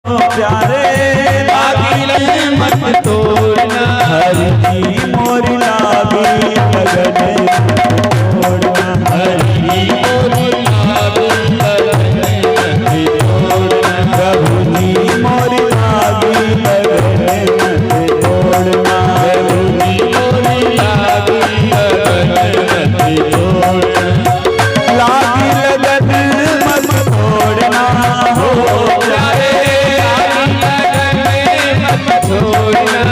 प्यारे लागी लगन मत तोड़ना, हरि की मोरी लागी लगन तोड़ना, हरि की मोरी लागी लगन मत तोड़ना, प्रभु जी मोरी लागी लगन मत तोड़ना, प्रभु जी मोरी लागी लगन मत तोड़ना, लागी लगन मत तोड़ना हो प्यारे, छोड़ना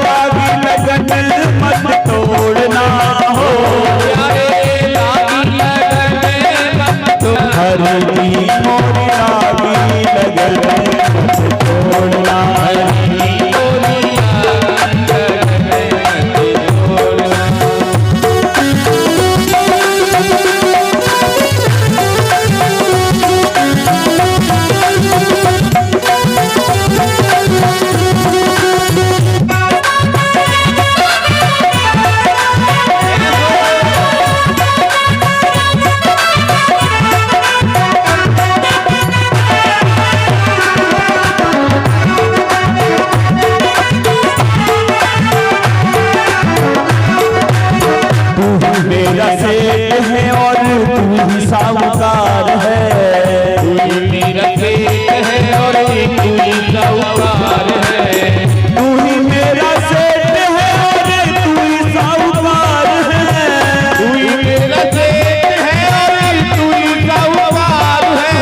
लागी लगन मत तोड़ना हो प्यारे, लागी लगन मत तोड़ना, हरि की मोरी लागी लगन मत तोड़ना, हरि की मोरी लागी लगन मत तोड़ना। मेरा सेठ है और तू ही साहूकार है, तू मेरा सेठ है और तू ही साहूकार है, तू ही मेरा सेठ है और तू ही साहूकार है, तू ही मेरा सेठ है और तू ही साहूकार है,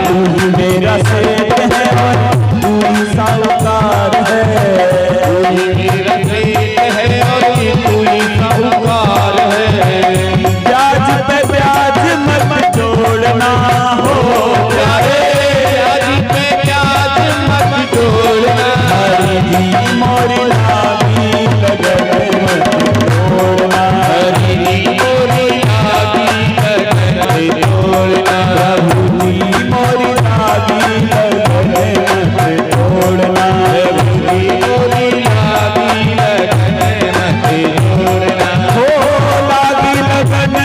तू ही मेरा सेठ है और तू ही साहूकार है, तू ही मेरा सेठ है और तू ही साहूकार है, ब्याज पे ब्याज मत जोड़ना हो प्यारे, ब्याज पे ब्याज मत जोड़ना, हरि की मोरी लागी लगन मत तोड़ना, हरि की मोरी लागी लगन मत तोड़ना, प्रभु की मोरी लागी लगन मत तोड़ना, प्रभु की मोरी लागी लगन मत तोड़ना, हो लागी लगन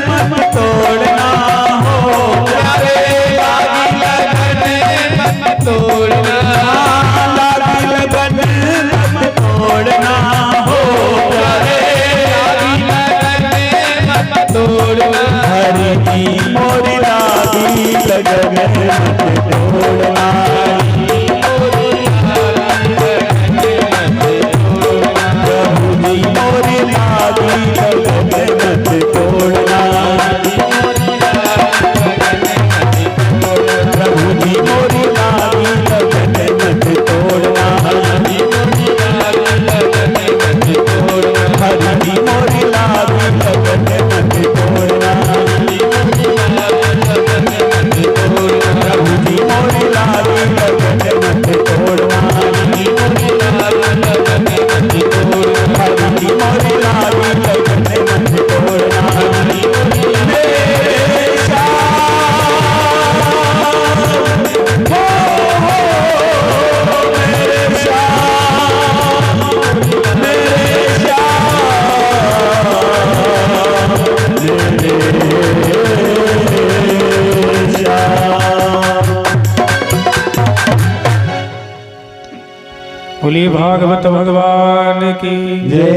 मत तोड़ना हो प्यारे, लागी लगन मत तोड़ना, लागी लगन मत तोड़ना हो प्यारे, लागी लगन मत तोड़ना, हरि की मोरी लागी लगन मत तोड़ना, हरि की मोरी लागी लगन मत तोड़ना, प्रभु जी मोरी लागी लगन मत तोड़ना, प्रभु जी मोरी लागी लगन मत तोड़ना, हरि की मोरी लागी लगन मत तोड़ना, हरि की मोरी लागी लगन मत तोड़ना, हरि की मोरी लागी लगन मत तोड़ना, प्रभु जी मोरी लागी लगन मत तोड़ना, हरि की मोरी लागी लगन मत तोड़ना, हरि की मोरी लागी लगन मत तोड़ना, हरि मेरे बोलिए भागवत भगवान की जय।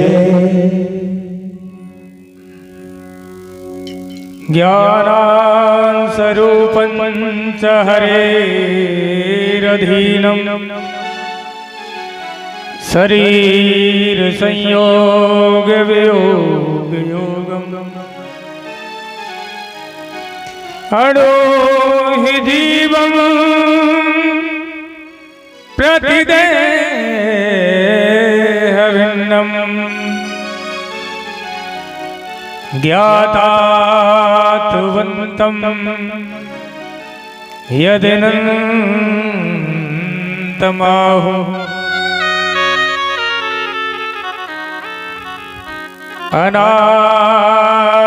ज्ञानां स्वरूपं च हरेरधीनं शरीर संयोग वियोग योगम् अणो हि जीवम् प्रतिदेह भिन्नम् ज्ञातात्वन्तं यदनन्तमाहुः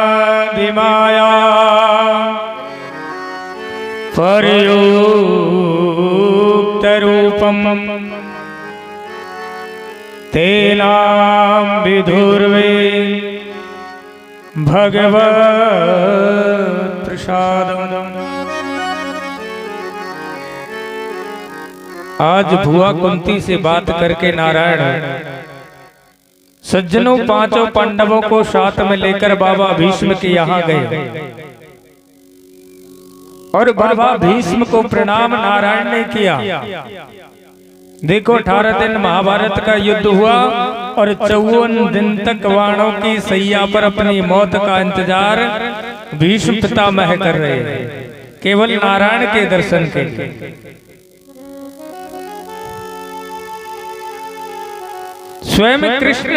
अनादिमाया पर्युक्तरूपम् तेनां विधुर्वे भगवत् प्रसादम् आज भुआ कुंती से बात करके नारायण सज्जनों पांचों पांडवों को साथ में लेकर बाबा भीष्म के यहाँ गए और बाबा भीष्म को प्रणाम नारायण ने किया। देखो 18 दिन महाभारत का युद्ध हुआ और 54 दिन तक वाणों की सैया पर अपनी मौत का इंतजार भीष्म पितामह कर रहे हैं केवल नारायण के दर्शन के लिए। स्वयं कृष्ण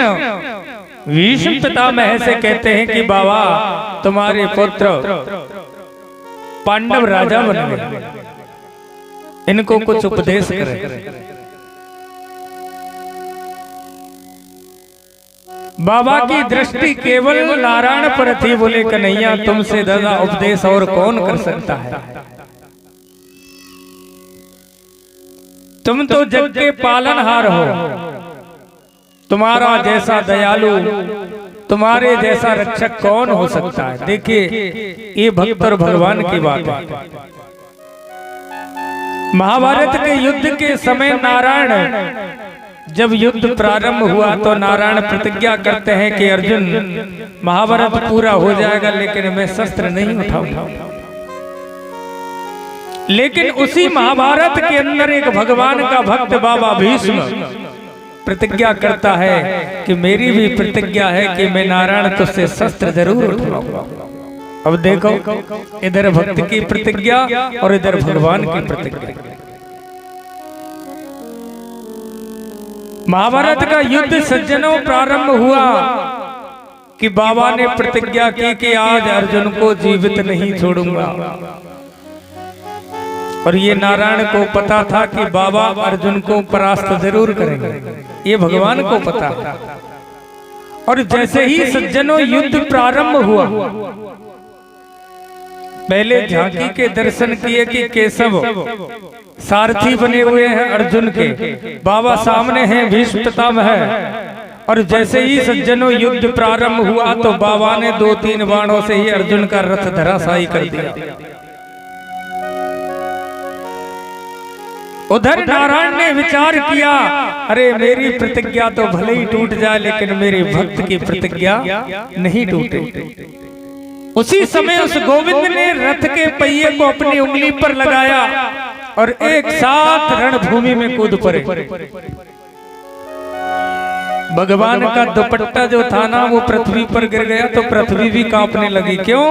भीष्म पितामह से कहते हैं कि बाबा तुम्हारे पुत्र पांडव राजा बन गए, इनको कुछ उपदेश करें। बाबा की दृष्टि केवल नारायण पर थी। बोले कन्हैया तुमसे ज्यादा उपदेश और कौन कर सकता है। तुम तो जग के पालनहार हो, तुम्हारा जैसा दयालु तुम्हारे जैसा रक्षक कौन हो सकता है। देखिए ये भक्त और भगवान की बात है। महाभारत के युद्ध के समय नारायण जब युद्ध प्रारंभ हुआ तो नारायण प्रतिज्ञा करते हैं कि अर्जुन महाभारत पूरा हो जाएगा लेकिन मैं शस्त्र नहीं उठाऊंगा। लेकिन उसी महाभारत के अंदर एक भगवान का भक्त बाबा भीष्म प्रतिज्ञा करता है कि मेरी भी प्रतिज्ञा है कि मैं नारायण तुझसे शस्त्र जरूर उठाऊंगा। अब देखो इधर भक्त की प्रतिज्ञा और इधर भगवान की प्रतिज्ञा। महाभारत का युद्ध सज्जनों प्रारंभ हुआ कि बाबा ने प्रतिज्ञा की कि आज अर्जुन को जीवित नहीं छोड़ूंगा। और ये नारायण को पता था कि बाबा अर्जुन को परास्त जरूर करेंगे, ये भगवान को पता था। और जैसे ही सज्जनों युद्ध प्रारंभ हुआ पहले झांकी के दर्शन किए कि केशव सारथी बने हुए हैं अर्जुन के, बाबा सामने हैं भीष्म पितामह। और जैसे ही सज्जनों युद्ध प्रारंभ हुआ तो बाबा ने 2-3 बाणों से ही अर्जुन का रथ धराशायी कर दिया। उधर नारायण ने विचार किया अरे मेरी प्रतिज्ञा तो भले ही टूट जाए लेकिन मेरे भक्त की प्रतिज्ञा नहीं टूटे। उसी समय उस गोविंद ने रथ के पहिए को अपनी उंगली पर लगाया और एक साथ रणभूमि में कूद पड़े। भगवान का दुपट्टा जो था ना वो पृथ्वी पर गिर गया तो पृथ्वी भी कांपने लगी। क्यों?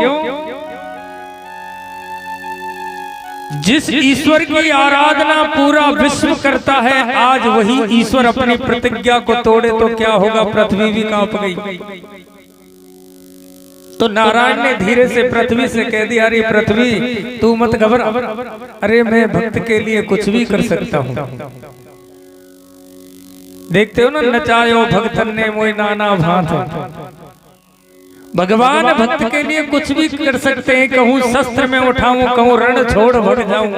जिस ईश्वर की आराधना पूरा विश्व करता है आज वही ईश्वर अपनी प्रतिज्ञा को तोड़े तो क्या होगा। पृथ्वी भी कांप गई। तो नारायण ने धीरे से पृथ्वी से कह दिया अरे पृथ्वी तू मत घबरा, अरे मैं भक्त के लिए कुछ भी कर सकता हूँ। देखते हो ना नचायो भक्तन ने मोय नाना भांत। भगवान भक्त के लिए कुछ भी कर सकते हैं। कहूँ शस्त्र में उठाऊं, कहूँ रण छोड़ भग जाऊं,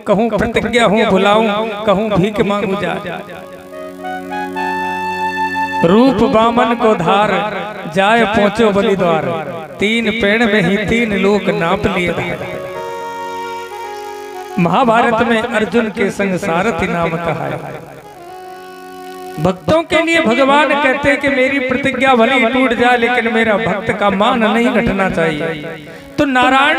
कहूँ प्रतिज्ञा हूँ भुलाऊं, कहूँ भीख मांगू जा। रूप बामन को धार जाए पहुंचो बलिद्वार, 3 पेड़ में ही 3 लोक नाप लिए धार। महाभारत में अर्जुन के संग सारथी नाम कहा है। भक्तों के लिए भगवान कहते हैं कि मेरी प्रतिज्ञा भले ही टूट जाए लेकिन मेरा भक्त का मान नहीं घटना चाहिए। तो नारायण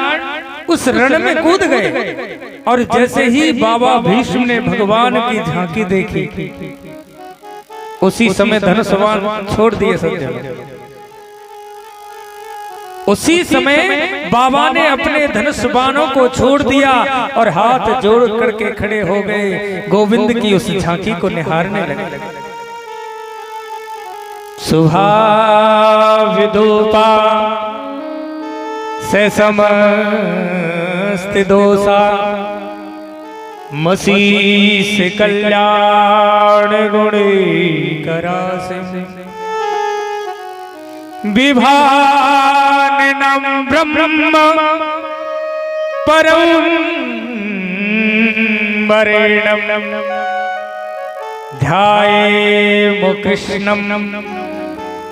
उस रण में कूद गए और जैसे ही बाबा भीष्म ने भगवान की झांकी देखी उसी समय धनुष बाण छोड़ दिए सज्जन। उसी समय बाबा ने अपने धनुष बाणों को छोड़ दिया और हाथ जोड़ करके खड़े हो गए, गोविंद की उस झांकी को निहारने लगे। सुभा विदूपा से समस्त दोषा, मसीस कल्याण गुणी करासे, विभाननम ब्रह्म परम वरेण्यम, ध्यायेम कृष्णम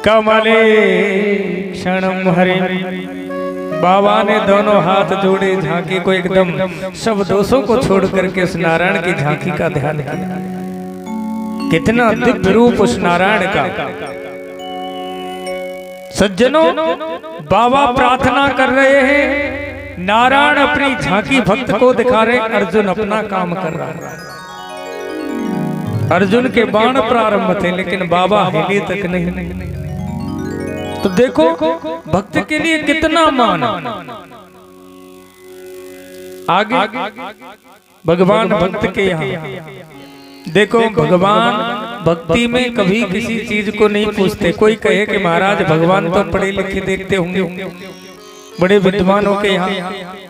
कमले क्षणम हरे। बाबा ने दोनों हाथ जोड़े, झांकी को एकदम सब दोषों को छोड़ करके उस नारायण की झांकी का ध्यान किया। कितना दिव्य रूप उस नारायण का। सज्जनों, बाबा प्रार्थना कर रहे हैं, नारायण अपनी झांकी भक्त को दिखा रहे, अर्जुन अपना काम कर रहा है। अर्जुन के बाण प्रारंभ थे लेकिन बाबा हिले तक नहीं। तो देखो भक्त के लिए कितना मान। आगे भगवान भक्त के यहाँ देखो, भगवान भक्ति में कभी किसी चीज को नहीं पूछते। कोई कहे कि महाराज भगवान तो पढ़े लिखे देखते होंगे, बड़े विद्वानों के यहाँ,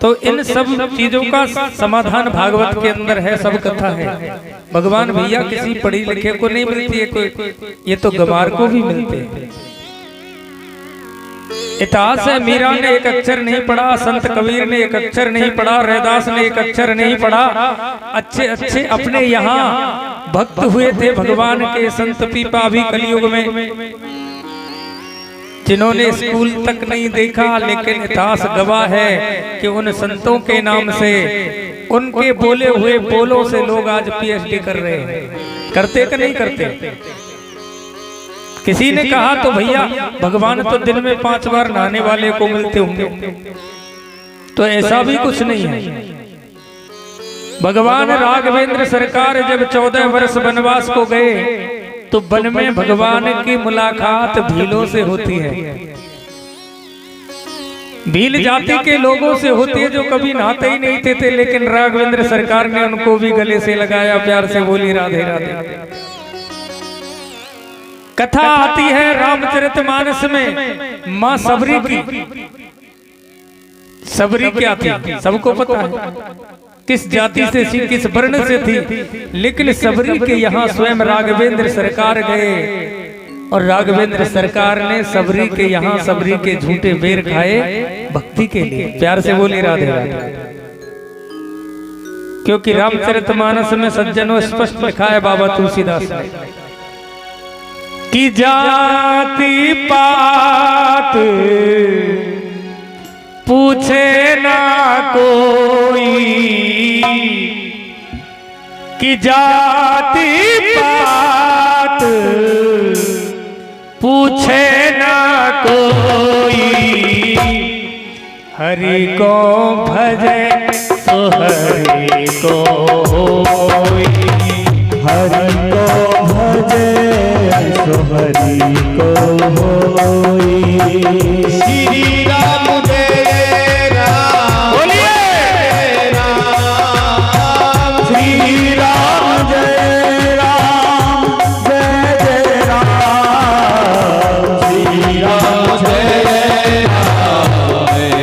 तो इन सब चीजों का समाधान भागवत के अंदर है, सब कथा है। भगवान भैया किसी पढ़े लिखे को नहीं मिलती है कोई, ये तो गवार को भी मिलते हैं। इतिहास है, मीरा ने एक अक्षर नहीं पढ़ा, संत कबीर ने एक अक्षर नहीं पढ़ा, रैदास ने एक अक्षर नहीं पढ़ा। अच्छे अच्छे अपने यहाँ भक्त हुए थे भगवान के, संत पीपा भी कलयुग में, जिन्होंने स्कूल तक नहीं देखा, लेकिन इतिहास गवाह है कि उन संतों के नाम से, उनके बोले हुए बोलों से लोग आज पीएचडी कर रहे हैं। करते कि नहीं करते? किसी ने कहा तो भैया भगवान तो दिन में 5 बार नहाने वाले को मिलते होंगे, तो ऐसा भी कुछ नहीं है। भगवान राघवेंद्र सरकार जब 14 वर्ष वनवास को गए तो वन में भगवान की मुलाकात भीलों से होती है। भील जाति के लोगों से होती है जो कभी नहाते ही नहीं थे, लेकिन राघवेंद्र सरकार ने उनको भी गले से लगाया, प्यार से बोली राधे राधे। कथा आती है रामचरितमानस में मां सबरी की। सबरी क्या थी सबको पता है, किस जाति से थी, किस वर्ण से थी, लेकिन सबरी के यहाँ स्वयं राघवेंद्र सरकार गए और राघवेंद्र सरकार ने सबरी के यहाँ सबरी के झूठे बेर खाए भक्ति के लिए। प्यार से बोले राधे राधे। क्योंकि रामचरितमानस में सज्जनों स्पष्ट लिखा है बाबा तुलसीदास ने कि जाति पात पूछे ना कोई, कि जाति पात पूछे ना कोई, हरि को भजे सो हरि को होई, हरि को भजे सो हरि को होई। श्री राम जय राम, बोलिए राम। श्री राम जय राम, जय जय राम। श्री राम जय राम, जय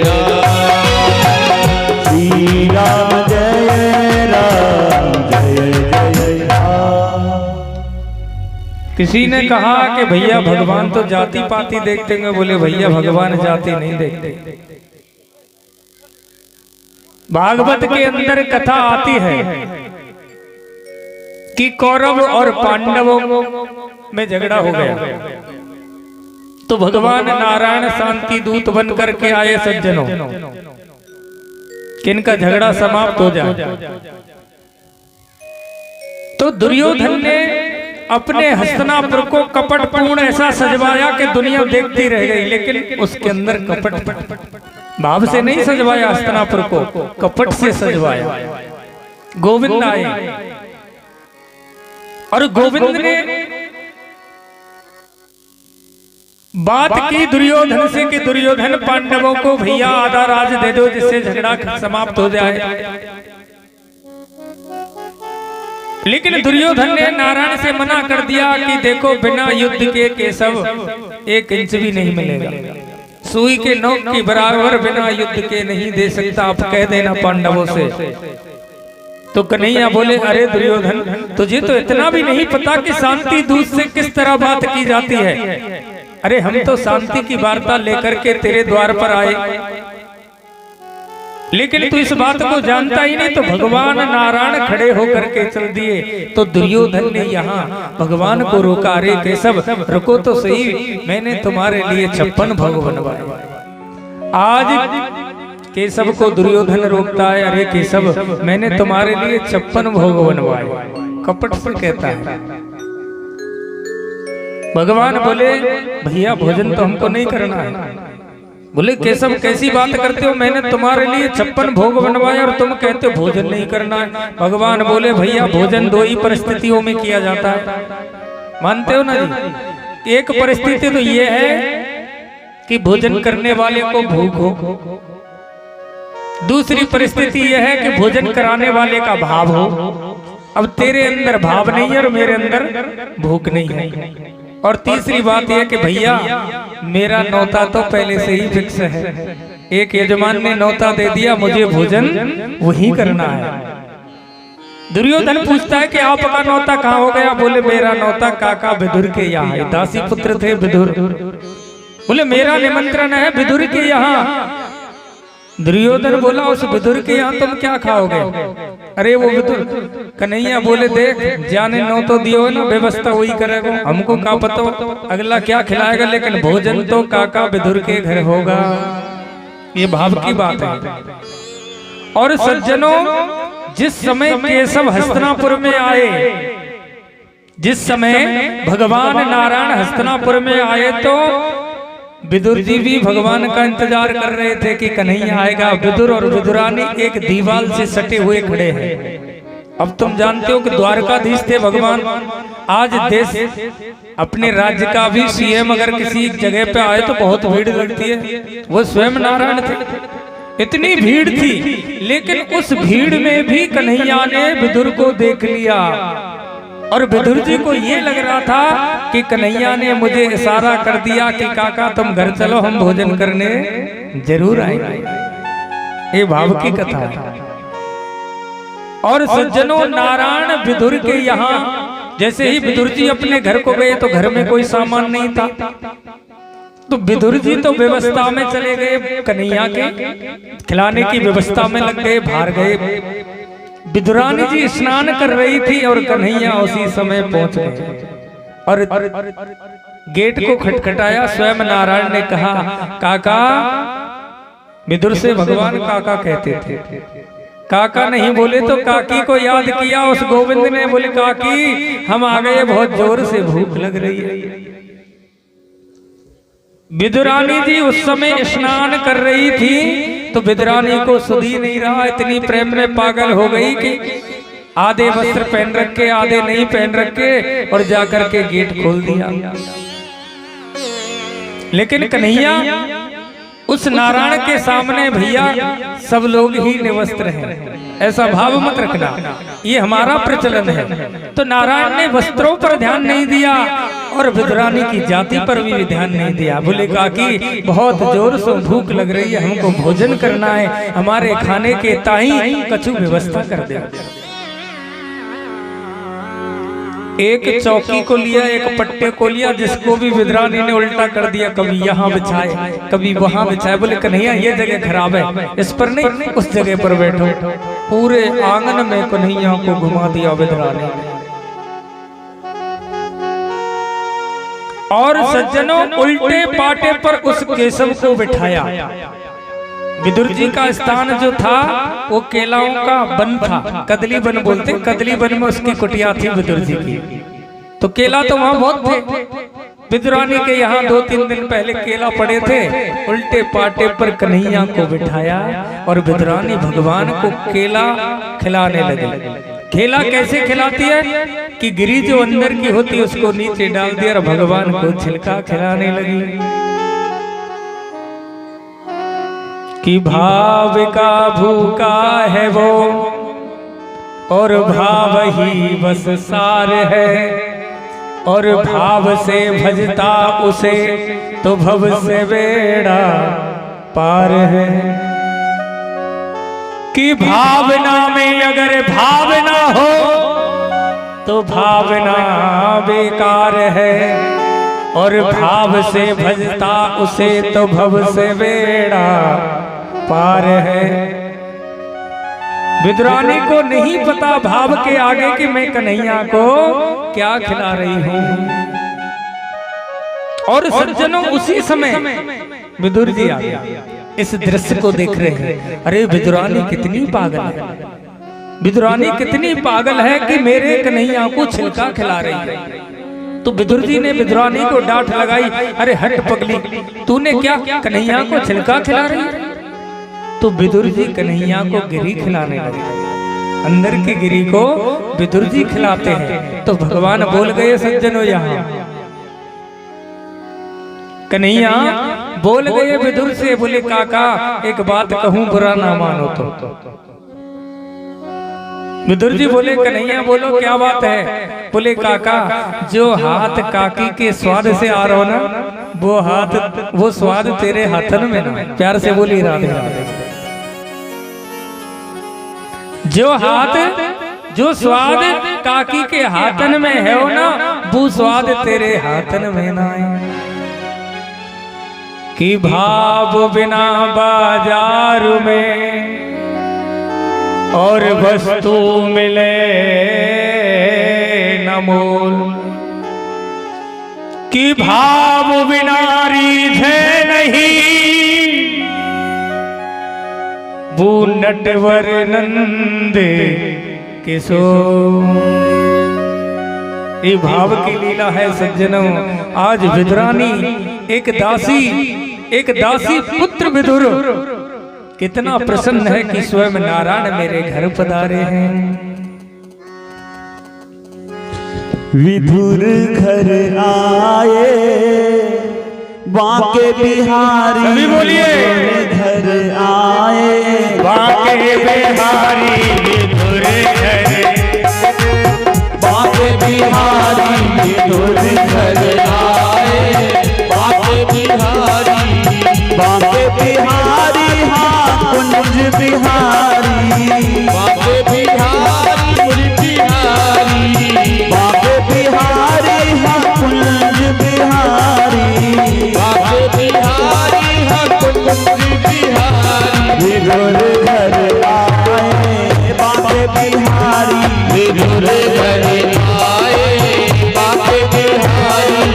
राम। श्री राम जय राम, जय जय राम। किसी ने कहा कि भैया भगवान तो जाति पाति देखते हैं, बोले भैया भगवान जाति नहीं देखते। भागवत के अंदर कथा आती है कि कौरव और पांडवों में झगड़ा हो गया, तो भगवान नारायण शांति दूत बन करके आए सज्जनों कि इनका झगड़ा समाप्त हो जाए। तो दुर्योधन ने अपने हस्तिनापुर को कपटपूर्ण ऐसा सजवाया कि दुनिया देखती रह गई, लेकिन उसके अंदर कपट भाव से नहीं सजवाया, हस्तिनापुर को कपट से सजवाया। गोविंद आए और गोविंद ने बात की दुर्योधन से कि दुर्योधन पांडवों को भैया आधा राज दे दो जिससे झगड़ा समाप्त हो जाए। लेकिन दुर्योधन ने नारायण से मना कर दिया कि देखो बिना युद्ध के केशव 1 इंच भी नहीं मिलेगा, सुई के नोक के बराबर बिना युद्ध के नहीं दे सकता, आप कह देना पांडवों से। तो कन्हैया बोले अरे दुर्योधन तुझे तो इतना भी नहीं पता कि शांति दूत से किस तरह बात की जाती है। अरे हम तो शांति की वार्ता लेकर के तेरे द्वार पर आए, लेकिन तू इस बात को जानता ही नहीं। तो भगवान नारायण खड़े होकर के चल दिए, तो दुर्योधन ने यहाँ भगवान को रोका, अरे केशव रुको तो सही, मैंने तुम्हारे लिए 56 भोग बनवाए। आज केशव को दुर्योधन रोकता है, अरे केशव मैंने तुम्हारे लिए 56 भोग बनवाए। कपट से कहता है। भगवान बोले भैया भोजन तो हमको नहीं करना है। बोले केशव कैसी बात करते हो, मैंने तुम्हारे लिए 56 भोग बनवाए और तुम कहते हो भोजन नहीं करना है। भगवान बोले भैया भोजन 2 ही परिस्थितियों में किया जाता है, मानते हो ना जी। एक परिस्थिति तो ये है कि भोजन करने वाले को भूख हो, दूसरी परिस्थिति यह है कि भोजन कराने वाले का भाव हो। अब तेरे अंदर भाव नहीं है और मेरे अंदर भूख नहीं है। और तीसरी बात यह कि भैया मेरा नौता तो पहले से ही फिक्स है, एक यजमान ने नौता दे दिया, मुझे भोजन वही करना है। दुर्योधन पूछता है कि आपका नौता कहाँ हो गया? बोले मेरा नौता काका विदुर के यहाँ है, दासी पुत्र थे विदुर। बोले मेरा निमंत्रण है विदुर के यहाँ। दुर्योधन बोला उस विदुर के यहाँ तुम क्या खाओगे? अरे वो विदुर कन्हैया बोले देख जाने नौ तो दियो ना, व्यवस्था वही करेगा, हमको क्या पता अगला क्या खिलाएगा, लेकिन भोजन तो काका विदुर के घर होगा। ये भाव की बात है। और सज्जनों जिस समय केशव हस्तिनापुर में आए, जिस समय भगवान नारायण हस्तिनापुर में आए तो विदुर जी भी भगवान का इंतजार कर रहे थे कि कन्हैया आएगा। विदुर और विदुरानी एक दीवार से सटे हुए खड़े हैं। अब तुम जानते हो कि द्वारकाधीश थे भगवान। आज देश अपने राज्य का भी सीएम अगर किसी जगह पे आए तो बहुत भीड़ लगती है, वो स्वयं नारायण थे। इतनी भीड़ थी, लेकिन उस भीड़ में भी कन्हैया ने विदुर को देख लिया और विदुर जी को ये लग रहा था कि कन्हैया ने मुझे इशारा कर दिया कि काका तुम घर चलो, हम भोजन करने जरूर आएंगे। ये भाव की कथा है। और सज्जनों नारायण विदुर के यहाँ जैसे ही विदुर जी अपने घर को गए तो घर में कोई सामान नहीं था, तो विदुर जी तो व्यवस्था में चले गए, कन्हैया के खिलाने की व्यवस्था में लग गए, बाहर गए। विदुरानी जी स्नान कर रही थी और कन्हैया उसी समय पहुंच गए और गेट को खटखटाया। स्वयं नारायण ने कहा काका, विदुर से भगवान काका कहते थे। काका नहीं बोले तो काकी को याद किया उस गोविंद ने। बोले काकी हम आ गए, बहुत जोर से भूख लग रही है। विदुरानी जी उस समय स्नान कर रही थी तो विदुरानी को सुध ही नहीं रहा, इतनी प्रेम में पागल हो गई कि आधे वस्त्र पहन रखे आधे नहीं पहन रखे और जाकर के गेट खोल दिया। लेकिन कन्हैया उस नारायण के सामने भैया सब लोग ही निवस्त्र हैं, ऐसा भाव मत रखना, ये हमारा प्रचलन है। तो नारायण ने वस्त्रों पर ध्यान नहीं दिया और विदुरानी की जाति पर भी ध्यान नहीं दिया। बोले काकी बहुत जोर से भूख लग रही है, हमको भोजन करना है, हमारे खाने के ताई कछु व्यवस्था कर दे। एक चौकी को लिया, एक पट्टे को लिया, जिसको भी विदुरानी ने उल्टा कर दिया, कभी यहाँ बिछाए कभी वहां बिछाए। बोले कन्हैया ये जगह खराब है, इस पर नहीं उस जगह पर बैठो। पूरे आंगन में कन्हैया को घुमा दिया विदुरानी ने। और सज्जनों उल्टे पाटे पर उस केशव को बिठाया। विदुर जी का स्थान जो था वो केलाओं का वन था, कदली वन बोलते, कदली वन में उसकी कुटिया थी विदुर जी की। तो केला तो वहां बहुत थे। विदुरानी के यहाँ 2-3 दिन पहले केला पड़े थे, उल्टे पाटे पर कन्हैया को बिठाया और विदुरानी भगवान को केला खिलाने लगी। केला कैसे खिलाती है कि गिरी जो अंदर की होती है उसको नीचे डाल दिया और भगवान को छिलका खिलाने लगी। कि भाव का भूखा है वो और भाव ही बस सार है, और भाव से भजता उसे तो भव से बेड़ा पार है। कि भावना में अगर भावना हो तो भावना बेकार है, और भाव से भजता उसे तो भव से बेड़ा पार है। विदुरानी को नहीं पता भाव के आगे कि मैं कन्हैया को क्या खिला रही हूं। और सज्जनों उसी समय विदुर जी आ गया। इस दृश्य को देख रहे हैं, अरे विदुरानी कितनी पागल है, विदुरानी कितनी पागल है कि मेरे कन्हैया को छिलका खिला रही है। तो विदुर जी ने विदुरानी को डांट लगाई, अरे हट पगली, तूने क्या कन्हैया को छिलका खिला रही है। तो विदुर जी कन्हैया को गिरी खिलाने लगे, अंदर की गिरी को विदुर जी खिलाते हैं। तो भगवान बोल गए सज्जनों, यहाँ कन्हैया बोल गए विदुर से, बोले काका एक बात कहूं बुरा ना मानो तो। विदुर जी बोले कन्हैया बोलो क्या बात है। बोले काका जो हाथ काकी के स्वाद से आ रहा हो ना, वो हाथ वो स्वाद तेरे हाथन में ना। प्यार से बोली राधे राधे। जो स्वाद काकी के हाथन में है हो ना, वो स्वाद तेरे हाथन में ना है। कि भाव बिना बाजार में और वस्तु मिले न मोल। कि भाव बिना रीझे नहीं वो नटवर नंद किशोर। ये भाव की लीला है सज्जनों। आज विदुरानी एक दासी पुत्र विदुर कितना प्रसन्न है कि स्वयं नारायण मेरे घर पधारे हैं। विदुर घर आए बांके बिहारी, सभी बोलिए घर आए बांके बिहारी विदुर घर, बांके बिहारी विदुर घर आए, बांके बिहारी, बांके बिहारी हाँ कुंज बिहारी, बांके बिहारी कुंज बिहारी, बांके बिहारी हाँ कुंज बिहारी, बांके बिहारी हाँ कुंज बिहारी। विदुर घर आए बांके बिहारी, विदुर घर आए बांके बिहारी।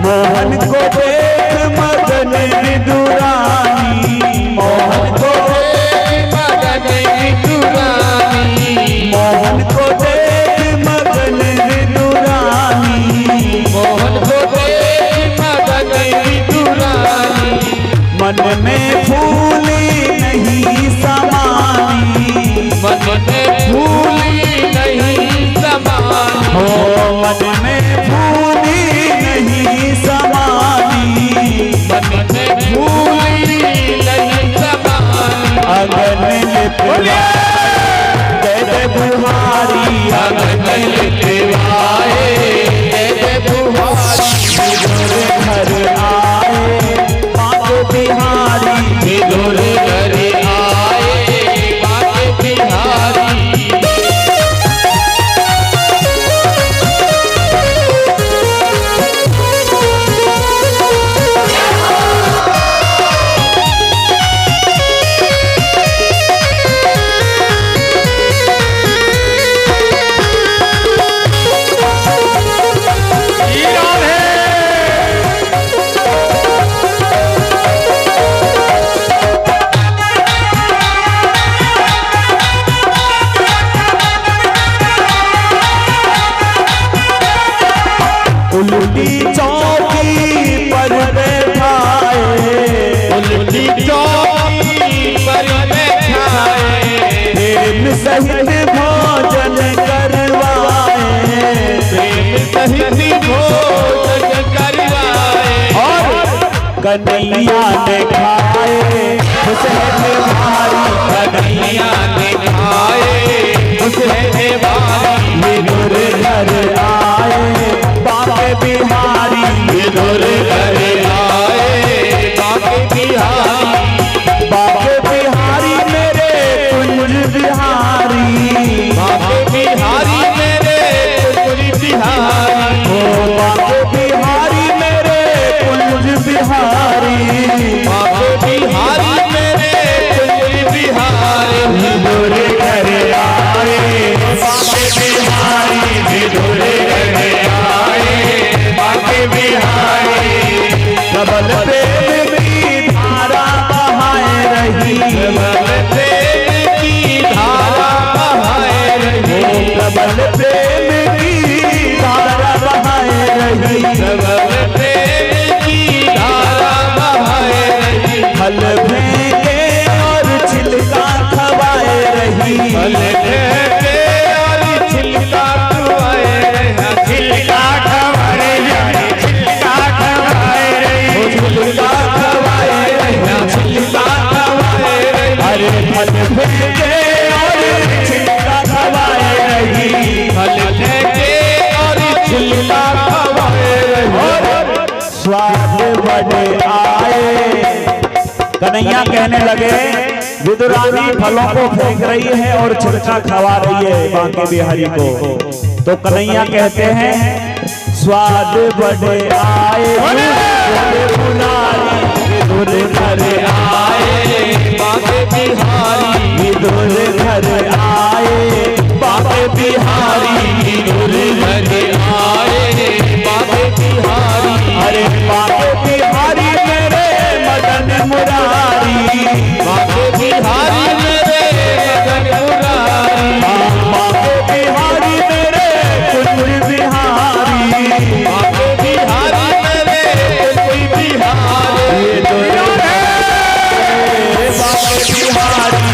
मोहन को देख मगन विदुरानी, मोहन को देख मगन विदुरानी, मोहन को देख मगन विदुरानी, मोहन को देख मगन विदुरानी। मन में फूली नहीं समानी, मन में फूली नहीं समानी, हो मन में फूली नहीं समानी, मन में फूली नहीं समानी। अगन जय बुहारी, अगन लिखवाए जय बुहारी। विदुर घर आए बांके बिहारी, विदुर घर आए बांके बिहारी। उल्टी चौकी पर बैठाए, उल्टी चौकी पर बैठाए, प्रेम सहित भोजन करवाए, प्रेम सहित भोजन करवाए। और कन्हैया ने खाए हुसैन भारी, कन्हैया ने खाए हुसैन भारी। विदुर घर आए बांके बिहारी, विदुर घर आए बांके बिहारी, बांके बिहारी मेरे कुंज प्रबल प्रेम की धारा बहाए रही, फल फेंके और छिलका खवाए रही, फल फेंके और छिलका खवाए रही, छिलका खवाए रही, छिलका खवाए रही, छिलका खवाए रही, छिलका खवाए रही, अरे फल फेंके और छिलका खवाए रही, फल फेंके और छिलका खवाए रही, स्वाद बड़े आए। कन्हैया कहने लगे विदुरानी फलों को फेंक रही है और छिलका खवा रही है बांके बिहारी को, तो कन्हैया कहते हैं स्वाद बड़े आए विदुर घर आए बांके बिहारी, विदुर घर आए बांके बिहारी, विदुर घर आए बांके बिहारी, अरे बांके बिहारी मेरे मदन मुरारी, बांके बिहारी मेरे मदन मुरारी, बांके बिहारी मेरे कुंज बिहारी, बांके बिहारी मेरे कुंज बिहारी, ये तो बांके बिहारी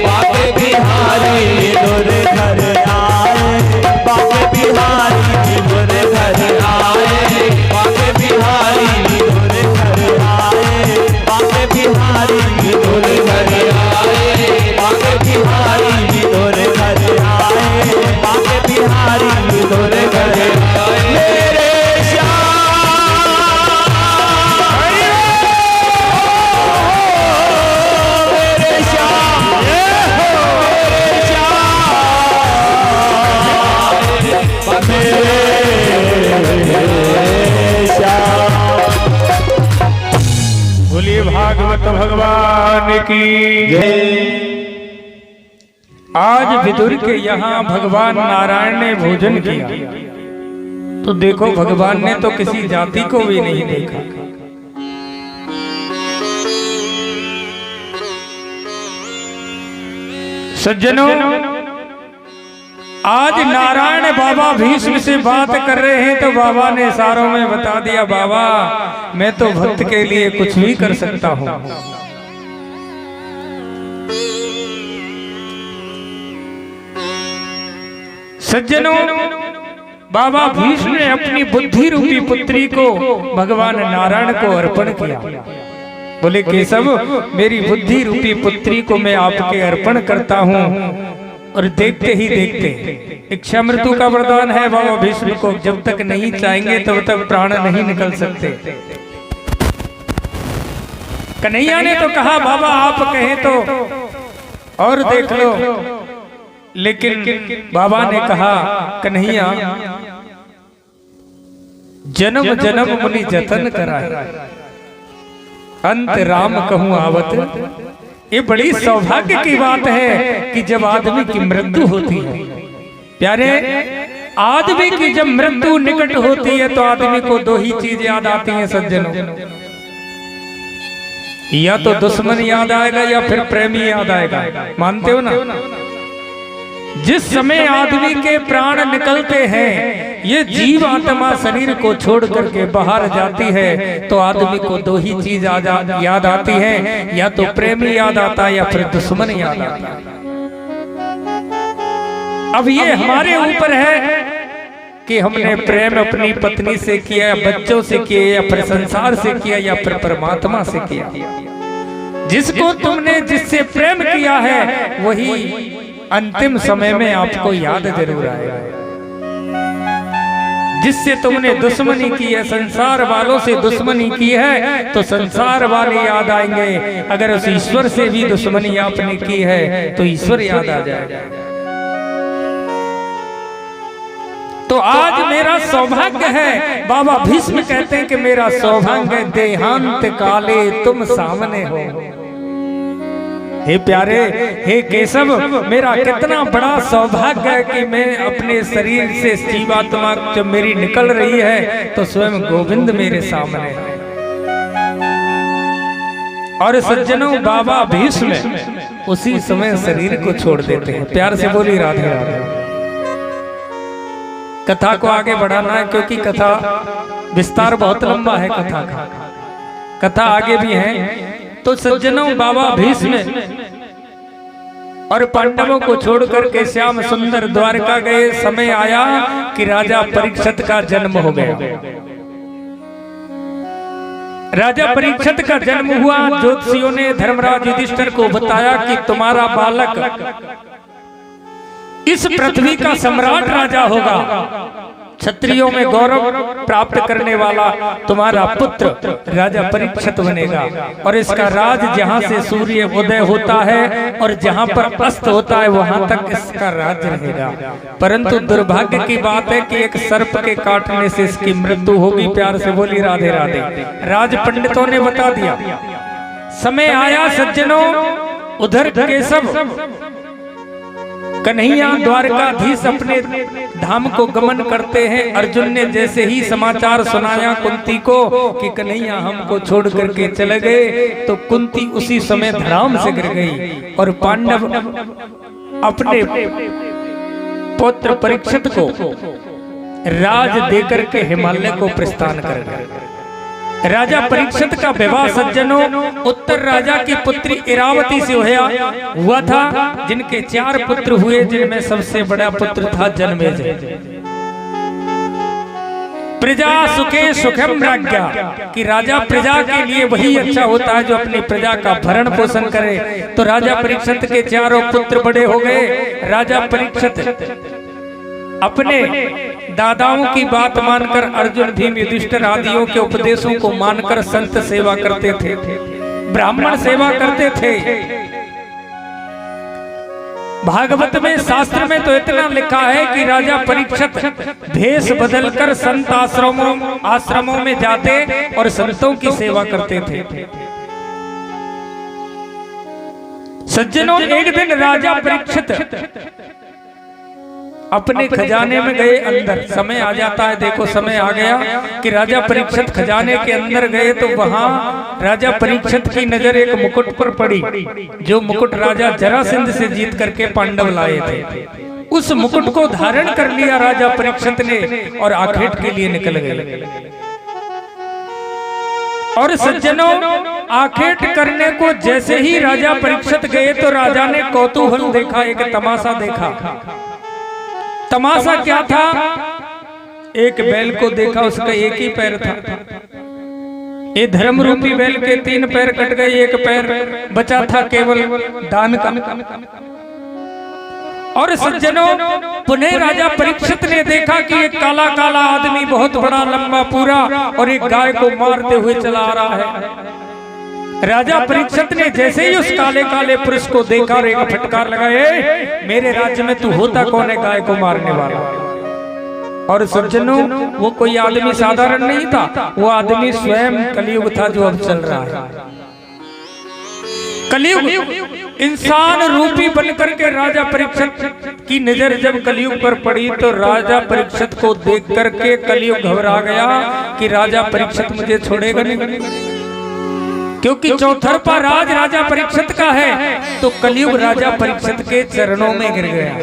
बांके बिहारी विदुर घर आए, बांके बिहारी विदुर घर आए, बांके बिहारी विदुर घर आए, बांके बिहारी विदुर घर आए, बांके बिहारी विदुर घर आए, बांके बिहारी विदुर घर आए, मेरे श्याम मेरे श्याम मेरे श्याम। बोलिए भागवत भगवान की जय। आज विदुर के यहाँ भगवान नारायण ने भोजन किया, तो देखो भगवान ने तो किसी जाति को भी नहीं देखा। सज्जनों, आज नारायण बाबा भीष्म से बात कर रहे हैं तो बाबा ने इशारों में बता दिया, बाबा मैं तो भक्त के लिए कुछ भी कर सकता हूं। सज्जनों, बाबा भीष्म ने अपनी बुद्धि रूपी पुत्री को भगवान नारायण को अर्पण किया। बोले केशव, मेरी बुद्धि रूपी पुत्री को मैं आपके अर्पण करता हूं। और देखते ही देखते इच्छा मृत्यु का वरदान है बाबा भीष्म को, जब तक नहीं चाहेंगे तब तक प्राण नहीं निकल सकते। कन्हैया ने तो कहा बाबा आप कहें तो और देख लो, लेकिन बाबा ने कहा कन्हैया जन्म जन्म मुनि जतन कराए, अंत राम कहूं आवत। ये बड़ी सौभाग्य की बात है कि जब आदमी की मृत्यु होती है, प्यारे आदमी की जब मृत्यु निकट होती है तो आदमी को दो ही चीज याद आती हैं सज्जनों, या तो दुश्मन याद आएगा या फिर प्रेमी याद आएगा। मानते हो ना? जिस समय आदमी के प्राण निकलते हैं, ये जीव आत्मा शरीर को छोड़ करके बाहर जाती है, तो आदमी को दो ही चीज याद आती है, या तो प्रेमी याद आता है या फिर दुश्मन याद आता है। अब ये हमारे ऊपर है कि हमने प्रेम अपनी पत्नी से किया, बच्चों से किया, या फिर संसार से किया, या फिर परमात्मा से किया। जिसको तुमने जिससे प्रेम किया है वही अंतिम समय में आपको याद जरूर आएगा। जिससे तुमने दुश्मनी की है, संसार वालों से दुश्मनी की है, तो संसार वाले याद आएंगे। अगर उस ईश्वर से भी दुश्मनी आपने की है तो ईश्वर याद आ जाएगा। तो आज मेरा सौभाग्य है, बाबा भीष्म कहते हैं कि मेरा सौभाग्य देहांत काले तुम सामने हो। हे प्यारे, हे केशव, मेरा कितना बड़ा सौभाग्य है कि मैं अपने शरीर से जीवात्मा जब मेरी निकल रही है तो स्वयं गोविंद मेरे सामने है। और सज्जनों, बाबा भीष्म उसी समय शरीर को छोड़ देते हैं। प्यार से बोली राधे राधे। कथा को आगे बढ़ाना है, क्योंकि कथा विस्तार बहुत लंबा है कथा का, कथा आगे भी है। तो सज्जनों, बाबा भीष्म और पांडवों को छोड़कर के श्याम सुंदर द्वारका गए। समय आया कि राजा परीक्षित का जन्म हो गया। राजा परीक्षित का जन्म हुआ। ज्योतिषियों ने धर्मराज युधिष्ठिर को बताया कि तुम्हारा बालक इस पृथ्वी का सम्राट राजा होगा, क्षत्रियों में गौरव प्राप्त करने वाला तुम्हारा पुत्र राजा परीक्षित बनेगा, और इसका राज जहां से सूर्य उदय होता है और जहां पर अस्त होता है वहां तक इसका राज रहेगा। परंतु दुर्भाग्य की बात है कि एक सर्प के काटने से इसकी मृत्यु होगी। प्यार से बोली राधे राधे। राज पंडितों ने बता दिया। समय आया सज्जनों, उधर केशव कन्हैया द्वारकाधीश अपने धाम को गमन करते हैं। अर्जुन ने जैसे ही समाचार सुनाया कुंती को कि कन्हैया हमको छोड़ करके चले गए, तो कुंती उसी समय धराम से गिर गई और पांडव अपने पुत्र परीक्षित को राज देकर के हिमालय को प्रस्थान कर गए। राजा परीक्षित का विवाह सज्जनों उत्तर राजा की पुत्री इरावती से हुआ था, जिनके 4 पुत्र हुए, जिनमें सबसे बड़ा पुत्र था जन्मेजय। प्रजा सुखे सुखम राज्ञा, कि राजा प्रजा के लिए वही अच्छा होता है जो अपनी प्रजा का भरण पोषण करे। तो राजा परीक्षित के 4 पुत्र बड़े हो गए। राजा परीक्षित अपने दादाओं की बात मानकर, अर्जुन भीम युधिष्ठिर आदियों के उपदेशों को मानकर संत सेवा करते थे, ब्राह्मण सेवा करते थे। भागवत में, शास्त्र में तो इतना लिखा है कि राजा परीक्षित भेष बदलकर संत आश्रमों में जाते और संतों की सेवा करते थे। सज्जनों, एक दिन राजा परीक्षित अपने खजाने में गए अंदर। समय आ जाता है, देखो समय आ गया कि राजा परीक्षित खजाने के अंदर गए, तो वहां राजा परीक्षित की नजर एक मुकुट पर पड़ी, जो मुकुट राजा जरासंध से जीत करके पांडव लाए थे। उस मुकुट को धारण कर लिया राजा परीक्षित ने और आखेट के लिए निकल गए। और सज्जनों, आखेट करने को जैसे ही राजा परीक्षित गए तो राजा ने कौतूहल देखा, एक तमाशा देखा। तमाशा क्या था? एक बैल को देखा, उसका एक ही पैर था। ये धर्म रूपी बैल के 3 पैर कट गए, एक पैर बचा था केवल दान का। और सज्जनों, पुनः राजा परीक्षित ने देखा कि एक काला काला आदमी, बहुत बड़ा लंबा पूरा, और एक गाय को मारते हुए चला आ रहा है। राजा परीक्षित ने जैसे ही उस काले काले पुरुष को देखा और एक फटकार लगाए, मेरे राज्य में तू होता कौन है गाय को मारने वाला? और सज्जनों, वो कोई आदमी साधारण नहीं था, वो आदमी स्वयं कलयुग था जो अब चल रहा है। कलयुग इंसान रूपी बनकर के राजा परीक्षित की नजर जब कलयुग पर पड़ी, तो राजा परीक्षित को देख करके कलयुग घबरा गया कि राजा परीक्षित मुझे छोड़ेगा नहीं, क्योंकि चौथरपा राज राजा परीक्षित का है। तो कलयुग राजा परीक्षित के चरणों में गिर गया।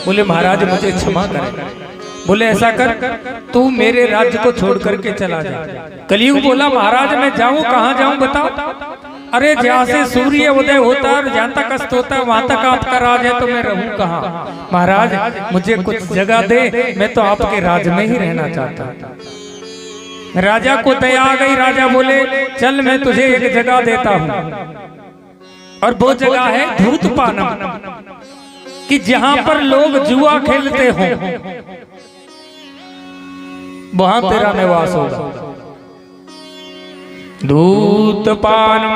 बोले महाराज मुझे क्षमा कर। बोले ऐसा कर, तू मेरे राज्य को छोड़ करके चला जा। कलयुग बोला महाराज मैं जाऊं, कहां जाऊं बताओ? अरे जहां से सूर्य उदय होता है और जहां तक अस्त होता है वहां तक आपका राज है, तो मैं रहूं कहां? महाराज मुझे कुछ जगह दे, मैं तो आपके राज में ही रहना चाहता हूं। राजा को दया आ गई। राजा बोले चल मैं तुझे एक जगह देता हूं, और वो जगह है धूतपानम, कि जहां पर लोग जुआ खेलते हो वहां तेरा निवास होगा। धूतपानम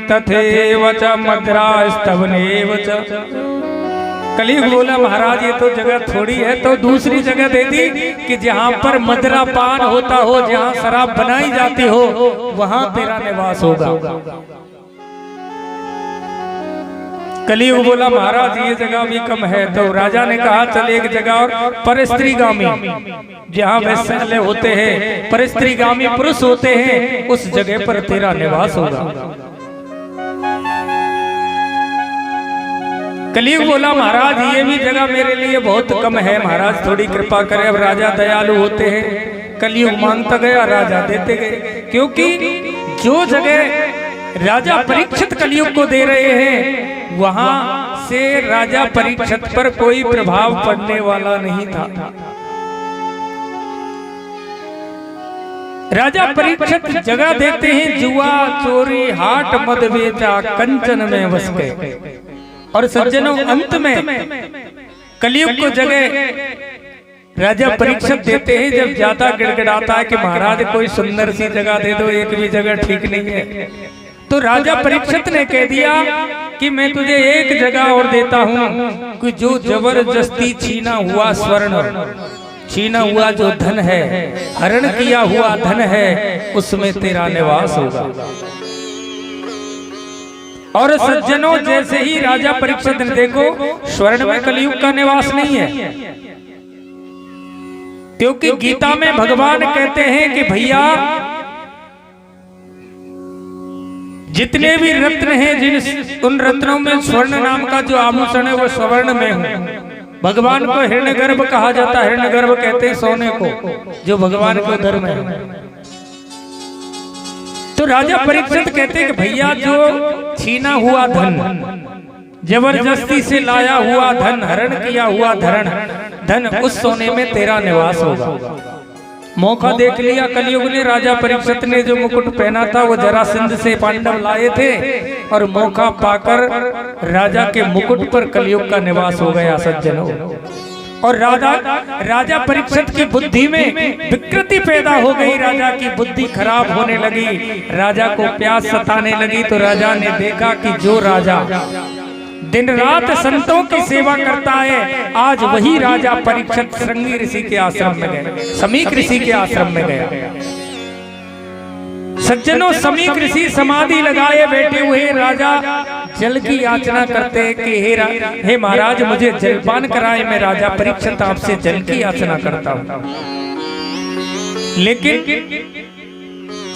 तथैव च मद्रास्तवनेव च। कलयुग बोला महाराज ये तो जगह थोड़ी है, तो दूसरी जगह दे दी कि जहां पर मदिरा पान होता हो, जहां शराब बनाई जाती हो, वहां तेरा निवास होगा। कलयुग बोला महाराज ये जगह भी कम है। तो राजा ने कहा चल एक जगह और, परस्त्रीगामी, जहां वैश्यालय होते हैं, परस्त्रीगामी पुरुष होते हैं, उस जगह पर तेरा निवास होगा। कलयुग बोला महाराज ये भी जगह मेरे लिए बहुत कम है, महाराज थोड़ी कृपा करें। अब राजा दयालु होते हैं, कलयुग मांगता गया, राजा देते गए। क्योंकि जो जगह राजा परीक्षित कलयुग को दे रहे हैं वहां से राजा परीक्षित पर कोई प्रभाव पड़ने वाला नहीं था। राजा परीक्षित जगह देते हैं, जुआ चोरी हाट मद बेचा कंचन में बस गए। और सज्जनों अंत में कलयुग को जगह राजा परीक्षित देते हैं जब ज्यादा गिड़गिड़ाता है कि महाराज कोई सुंदर सी जगह दे दो, एक भी जगह ठीक नहीं है। तो राजा परीक्षित ने कह दिया कि मैं तुझे एक जगह और देता हूं कि जो जबरदस्ती छीना हुआ स्वर्ण, छीना हुआ जो धन है, हरण किया हुआ धन है, उसमें तेरा निवास होगा। और सज्जनों जैसे ही राजा परीक्षित ने देखो स्वर्ण में कलयुग का निवास नहीं है, क्योंकि गीता में भगवान कहते हैं कि भैया जितने भी रत्न हैं, जिन उन रत्नों में स्वर्ण नाम का जो आभूषण है वो स्वर्ण में है। भगवान को हिरण्यगर्भ कहा जाता है, हिरण्यगर्भ कहते हैं सोने को जो भगवान के उदर में है। तो राजा परीक्षित कहते हैं कि भैया जो छीना हुआ धन, जबरदस्ती से लाया हुआ धन, हरण किया हुआ धन, उस सोने में तेरा निवास होगा। मौका देख लिया कलयुग ने, राजा परीक्षित ने जो मुकुट पहना था वो जरासंध से पांडव लाए थे, और मौका पाकर राजा के मुकुट पर कलयुग का निवास हो गया सज्जनों। और राजा परीक्षित की बुद्धि में विकृति पैदा हो गई, राजा की बुद्धि खराब होने लगी, राजा को प्यास सताने लगी। तो राजा ने देखा कि जो राजा दिन रात संतों की सेवा करता है, आज वही राजा परीक्षित श्रृंगी ऋषि के आश्रम में गए, समीक ऋषि के आश्रम में गया। सज्जनों समीक ऋषि समाधि लगाए बैठे हुए, राजा जल की याचना करते हैं कि हे महाराज मुझे जलपान कराए, मैं राजा परीक्षित आपसे जल की याचना करता हूं। लेकिन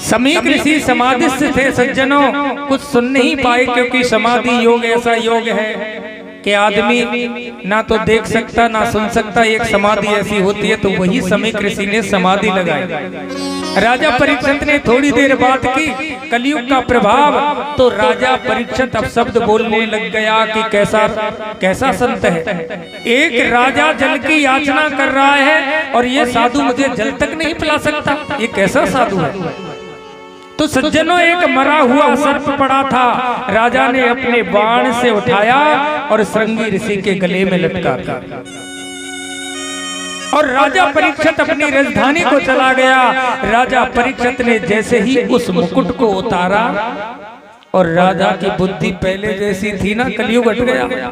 समीक ऋषि समाधिस्थ थे सज्जनों, कुछ सुन नहीं पाए, क्योंकि समाधि योग ऐसा योग है कि आदमी ना तो देख सकता ना सुन सकता, एक समाधि ऐसी होती है। तो वही समीक ऋषि ने समाधि लगाई। राजा परीक्षित ने थोड़ी देर बात की, कलयुग का प्रभाव, तो राजा परीक्षित अब शब्द बोलने लग गया कि कैसा संत है, एक राजा जल की याचना कर रहा है और ये साधु मुझे जल तक नहीं पिला सकता, ये कैसा साधु है। तो सज्जनों एक मरा हुआ सर्प पड़ा था, राजा ने अपने बाण से उठाया और श्रृंगी ऋषि के गले में लटका दिया। और राजा परीक्षित अपनी राजधानी को चला गया। राजा परीक्षित ने जैसे ही उस मुकुट को उतारा, और राजा की बुद्धि पहले जैसी थी ना, कलयुग हट गया।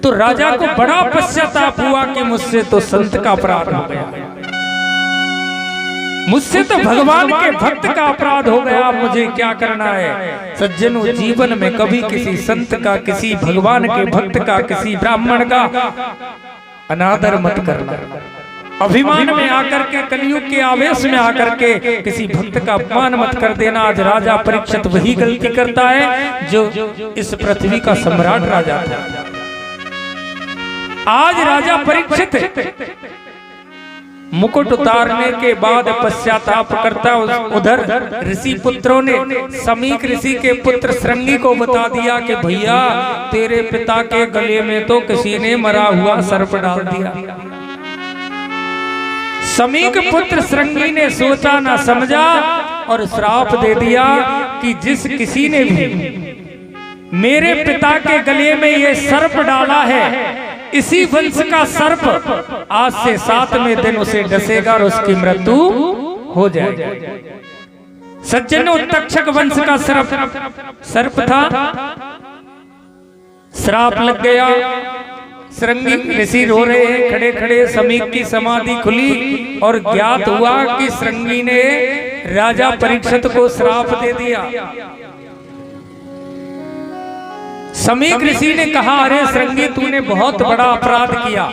तो राजा को बड़ा पश्चाताप हुआ कि मुझसे तो संत का अपराध हो गया, मुझसे तो भगवान के भक्त का अपराध हो गया, मुझे क्या करना है। सज्जनों जीवन में कभी किसी संत का, किसी भगवान के भक्त का, किसी ब्राह्मण का अनादर मत करना। अभिमान में आकर के, कलयुग के आवेश में आकर के किसी भक्त का अपमान मत कर देना। आज राजा परीक्षित वही गलती करता है जो इस पृथ्वी का सम्राट राजा था। आज राजा परीक्षित मुकुट उतारने के बाद पश्चाताप करता, उधर ऋषि पुत्रों ने समीक ऋषि के पुत्र श्रृंगी को बता दिया कि भैया तेरे पिता के गले में तो किसी ने मरा हुआ सर्प डाल दिया। समीक पुत्र श्रृंगी ने सोचा ना समझा और श्राप दे दिया कि जिस किसी ने भी मेरे पिता के गले में ये सर्प डाला है, इसी वंश का सर्प आज से 7वें दिन उसे डसेगा और उसकी मृत्यु हो जाएगी। सज्जनों तक्षक वंश का सर्प था, श्राप लग गया। श्रृंगी ऋषि रो रहे हैं खड़े खड़े, समीक की समाधि खुली और ज्ञात हुआ कि श्रृंगी ने राजा परीक्षित को श्राप दे दिया। समीक ऋषि ने कहा, अरे श्रृंगी तूने बहुत बड़ा अपराध किया,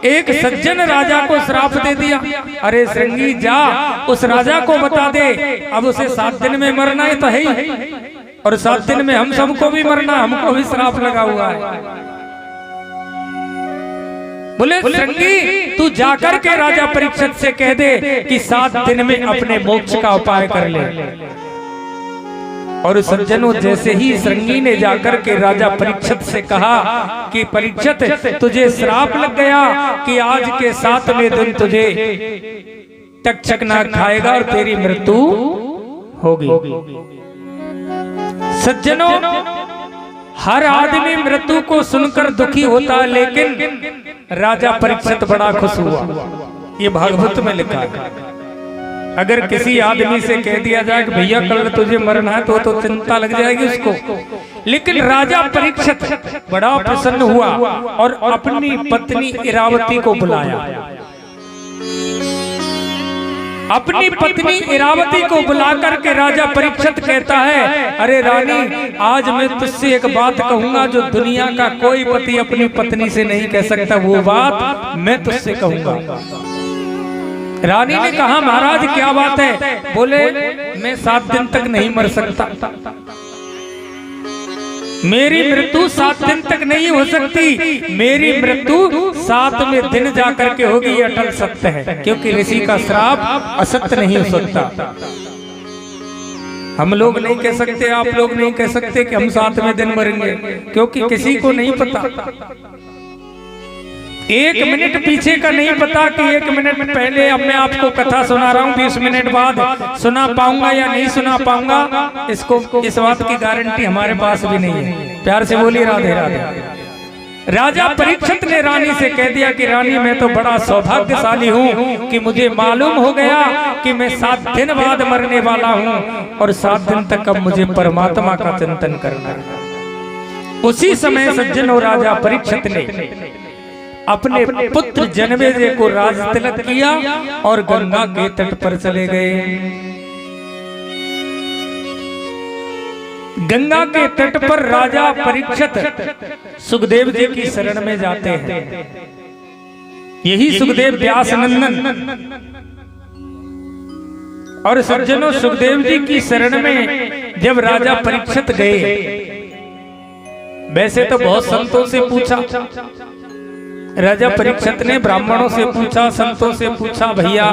एक सज्जन राजा को श्राप दे दिया। अरे श्रृंगी जा उस राजा को बता दे, अब उसे 7 दिन में मरना है तो है ही, और 7 दिन में हम सबको भी मरना, हमको भी श्राप लगा हुआ है। बोले श्रृंगी तू जाकर के राजा परीक्षित से कह दे कि 7 दिन में अपने मोक्ष का उपाय कर ले। और सज्जनों, जैसे ही श्रृंगी ने जाकर के राजा परीक्षित से कहा कि परीक्षित तुझे श्राप लग गया कि आज के 7वें दिन तुझे तक्षक नाग खाएगा और तेरी मृत्यु होगी। सज्जनों, हर आदमी मृत्यु को सुनकर दुखी होता है, लेकिन राजा परीक्षित बड़ा खुश हुआ। ये भागवत में लिखा है। अगर किसी आदमी से कह दिया जाए कि भैया कल तुझे मरना है तो चिंता लग जाएगी उसको, लेकिन राजा परीक्षित बड़ा प्रसन्न हुआ और अपनी पत्नी इरावती को बुलाया। अपनी पत्नी इरावती को बुलाकर के राजा परीक्षित कहता है, अरे रानी, आज मैं तुझसे एक बात कहूंगा जो दुनिया का कोई पति अपनी पत्नी से नहीं कह सकता, वो बात मैं तुझसे कहूंगा। रानी ने कहा, महाराज क्या बात है? बोले, मैं 7 दिन तक नहीं मर सकता, मेरी मृत्यु 7 दिन तक नहीं हो सकती, मेरी मृत्यु 7वें दिन जाकर के होगी। ये अटल सत्य है, क्योंकि ऋषि का श्राप असत्य नहीं हो सकता। हम लोग नहीं कह सकते, आप लोग नहीं कह सकते कि हम 7वें दिन मरेंगे, क्योंकि किसी को नहीं पता। 1 मिनट पीछे का नहीं पता कि 1 मिनट पहले अब मैं आपको कथा सुना रहा हूँ, 20 मिनट बाद सुना पाऊंगा या नहीं सुना पाऊंगा, इस बात की गारंटी हमारे पास भी नहीं है। प्यार से बोलिए राधे राधे। राजा परीक्षित ने रानी से कह दिया कि रानी, मैं तो बड़ा सौभाग्यशाली हूँ कि मुझे मालूम हो गया कि मैं 7 दिन बाद मरने वाला हूँ और 7 दिन तक अब मुझे परमात्मा का चिंतन करना है। उसी समय सज्जनों, राजा परीक्षित ने अपने पुत्र जनमेजय को राज तिलक किया और गंगा के तट पर चले गए। गंगा के तट पर राजा परीक्षित सुखदेव जी की शरण में जाते हैं। यही सुखदेव व्यास नंदन। और सज्जनों, सुखदेव जी की शरण में जब राजा परीक्षित गए, वैसे तो बहुत संतों से पूछा, राजा परीक्षित ने ब्राह्मणों से पूछा, संतों से पूछा, भैया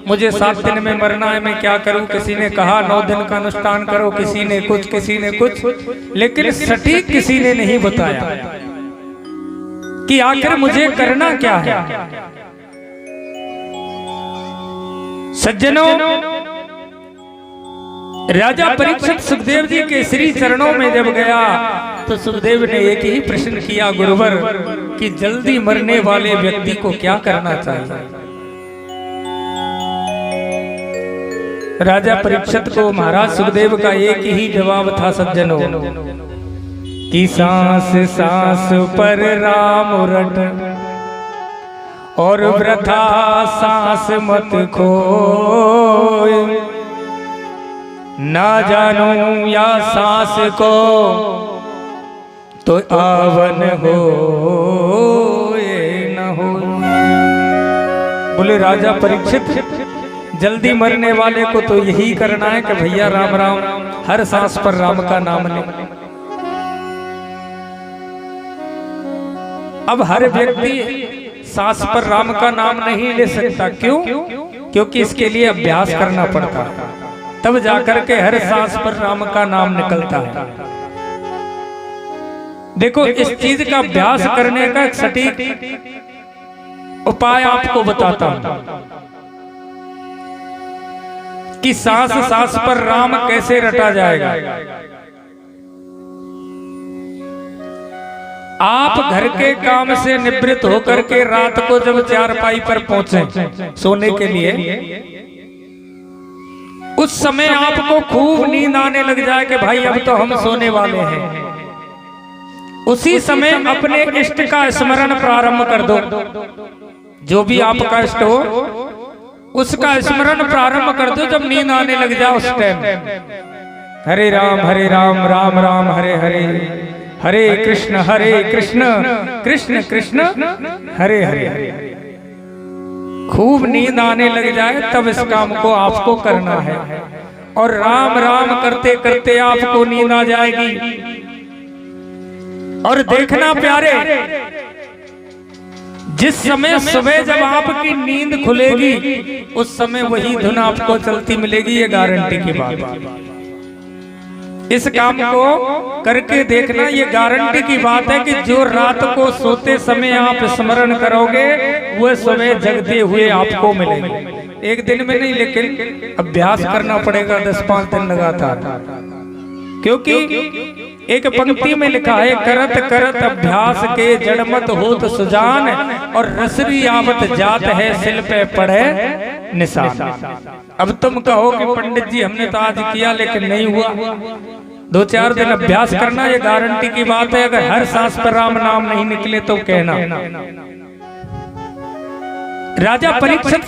मुझे 7 दिन में मरना है, मैं क्या करूं? किसी ने कहा 9 दिन का अनुष्ठान करो, किसी ने कुछ, किसी ने कुछ, लेकिन सटीक किसी ने नहीं बताया कि आखिर मुझे करना क्या है। सज्जनों, राजा परीक्षित सुखदेव जी के श्री चरणों में जब गया तो सुखदेव ने एक ही प्रश्न किया, गुरुवर, कि जल्दी मरने वाले व्यक्ति को क्या करना चाहिए? राजा परीक्षित को महाराज सुखदेव का एक ही जवाब था सज्जनों, कि सांस सांस पर राम रट और वृथा सांस मत खोए, ना जानू या सांस को तो आवन हो ये न हो। बोले राजा परीक्षित, जल्दी मरने वाले को तो यही करना है कि भैया राम राम, हर सांस पर राम का नाम ले। अब हर व्यक्ति सांस पर राम का नाम नहीं ले सकता। क्यों? क्योंकि इसके लिए अभ्यास करना पड़ता है, तब जाकर के हर सांस पर राम का नाम निकलता है। देखो, इस चीज का अभ्यास करने का एक सटीक उपाय आपको बताता हूं कि सांस सांस पर राम कैसे रटा जाएगा। आप घर के काम से निवृत्त होकर के रात को जब चारपाई पर पहुंचे सोने के लिए, उस समय आपको खूब नींद आने लग जाए कि भाई अब तो हम सोने वाले हैं। उसी समय अपने इष्ट का स्मरण प्रारंभ कर दो, जो भी आपका इष्ट हो उसका स्मरण प्रारंभ कर दो। जब नींद आने लग जाए उस टाइम हरे राम राम राम हरे हरे, हरे कृष्ण कृष्ण कृष्ण हरे हरे। खूब नींद आने लग जाए तब इस काम को आपको करना है, और राम राम करते करते आपको नींद आ जाएगी। और देखना प्यारे, जिस समय सुबह जब आपकी नींद खुलेगी उस समय वही धुन आपको चलती मिलेगी, ये गारंटी की बात है। इस काम को करके देखना, ये गारंटी की बात है कि जो रात को सोते समय आप स्मरण करोगे वो सुबह जगते हुए आपको मिलेंगे। एक दिन में नहीं, लेकिन अभ्यास करना पड़ेगा 10-5 दिन लगातार। क्योंकि एक पंक्ति में लिखा है, करत करत अभ्यास के जड़मत होत सुजान, और रसरी आवत जात है सिल पे पड़े निशान। अब तुम कहो कि पंडित जी हमने तो आज किया लेकिन नहीं हुआ, 2-4 दिन अभ्यास करना, ये गारंटी की बात है। अगर हर सांस पर राम नाम नहीं निकले तो कहना। राजा परीक्षित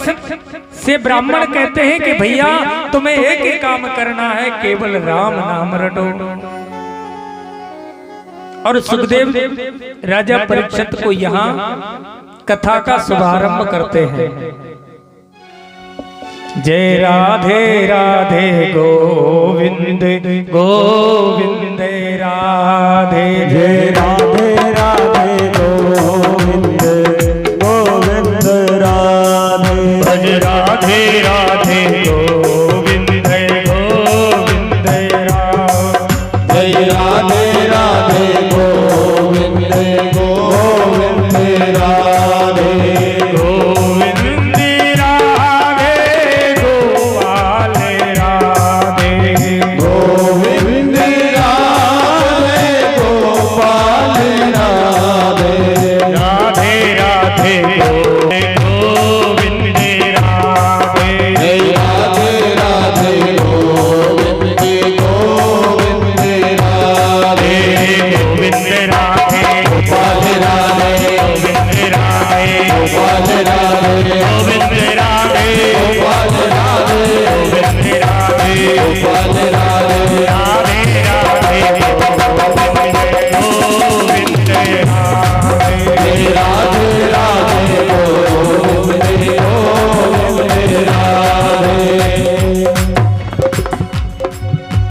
से ब्राह्मण कहते हैं कि भैया तुम्हें एक ही काम करना है, केवल राम नाम रटो। और सुखदेव राजा परीक्षित को यहाँ कथा का शुभारंभ करते हैं। जय राधे राधे गोविंद गोविंद राधे, जय राधे राधे गोविंद गोविंद राधे, भज राधे राधे